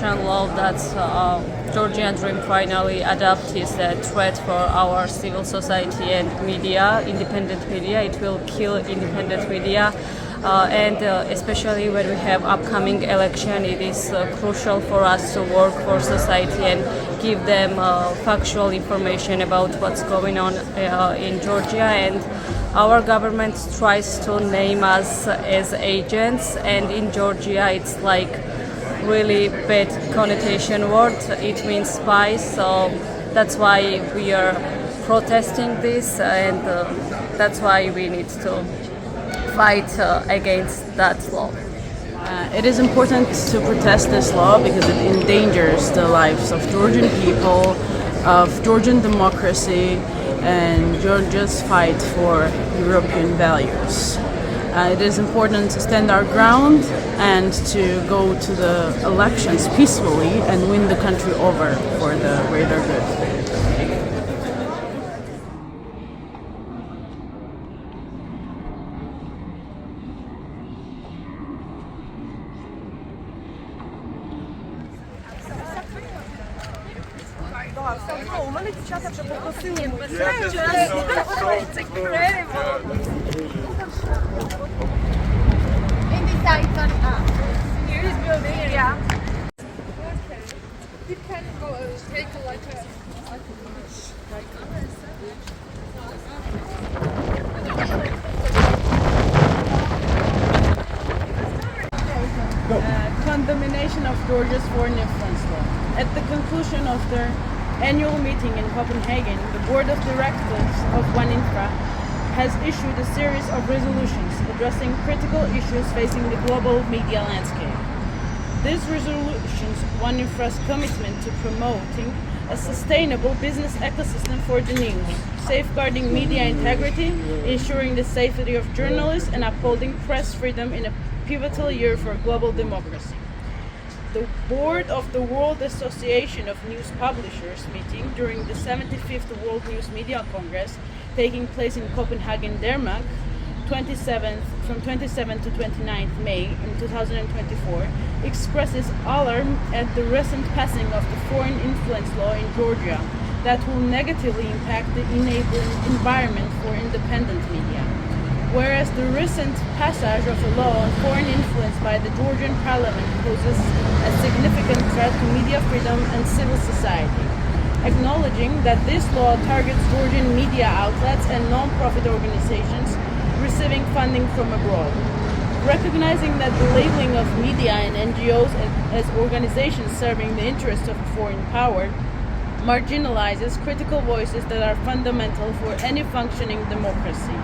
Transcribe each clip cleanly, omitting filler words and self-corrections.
Law that Georgian Dream finally adopt is a threat for our civil society and media, independent media. It will kill independent media. Especially when we have upcoming election, it is crucial for us to work for society and give them factual information about what's going on in Georgia. And our government tries to name us as agents, and in Georgia it's like really bad connotation word. It means spies, so that's why we are protesting this, and that's why we need to fight against that law. It is important to protest this law because it endangers the lives of Georgian people, of Georgian democracy, and Georgia's fight for European values. It is important to stand our ground and to go to the elections peacefully and win the country over for the greater good. Condemnation of Georgia's foreign influence law. At the conclusion of their annual meeting in Copenhagen, the Board of Directors of WAN-IFRA has issued a series of resolutions addressing critical issues facing the global media landscape. These resolutions, WAN-IFRA's commitment to promoting a sustainable business ecosystem for the news, safeguarding media integrity, ensuring the safety of journalists, and upholding press freedom in a pivotal year for global democracy. The Board of the World Association of News Publishers meeting during the 75th World News Media Congress taking place in Copenhagen, Denmark, from 27th to 29th May in 2024, expresses alarm at the recent passing of the foreign influence law in Georgia that will negatively impact the enabling environment for independent media. Whereas the recent passage of a law on foreign influence by the Georgian parliament poses a significant threat to media freedom and civil society. Acknowledging that this law targets Georgian media outlets and non-profit organizations receiving funding from abroad. Recognizing that the labeling of media and NGOs as organizations serving the interests of a foreign power marginalizes critical voices that are fundamental for any functioning democracy.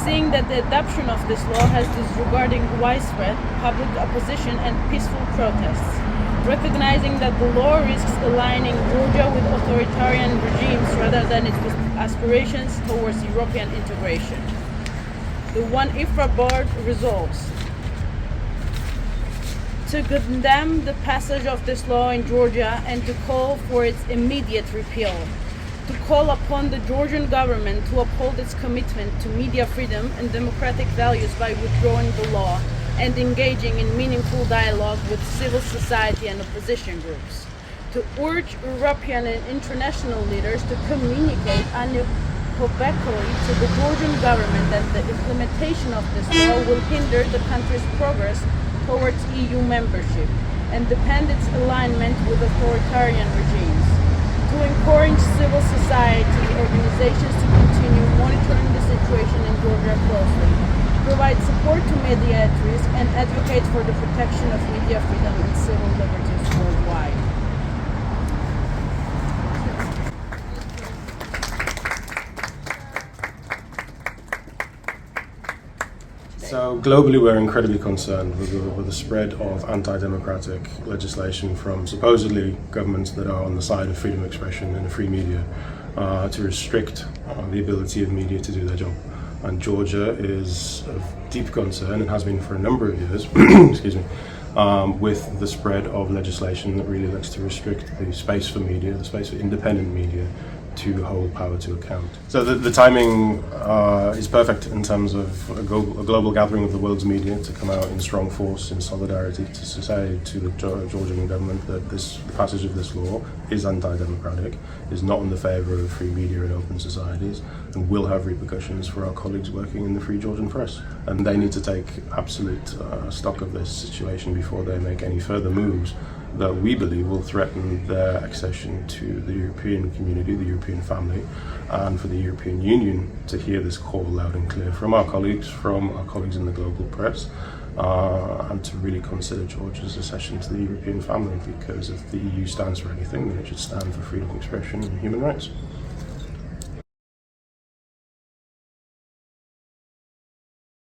Seeing that the adoption of this law has disregarding widespread public opposition and peaceful protests. Recognizing that the law risks aligning Georgia with authoritarian regimes rather than its aspirations towards European integration. The WAN-IFRA board resolves to condemn the passage of this law in Georgia and to call for its immediate repeal. To call upon the Georgian government to uphold its commitment to media freedom and democratic values by withdrawing the law and engaging in meaningful dialogue with civil society and opposition groups. To urge European and international leaders to communicate unequivocally to the Georgian government that the implementation of this law will hinder the country's progress towards EU membership and depend its alignment with authoritarian regimes. To encourage civil society organizations to continue monitoring the situation in Georgia closely, provide support to media at risk, and advocate for the protection of media freedom and civil liberties worldwide. So globally, we're incredibly concerned with the spread of anti-democratic legislation from supposedly governments that are on the side of freedom of expression and a free media to restrict the ability of media to do their job. And Georgia is of deep concern, and has been for a number of years, excuse me, with the spread of legislation that really looks to restrict the space for media, the space for independent media, to hold power to account. So the timing is perfect in terms of a global gathering of the world's media to come out in strong force, in solidarity, to say to the Georgian government that the passage of this law is anti-democratic, is not in the favour of free media and open societies, and will have repercussions for our colleagues working in the Free Georgian press. And they need to take absolute stock of this situation before they make any further moves that we believe will threaten their accession to the European community, the European family, and for the European Union to hear this call loud and clear from our colleagues in the global press, and to really consider Georgia's accession to the European family, because if the EU stands for anything, then it should stand for freedom of expression and human rights.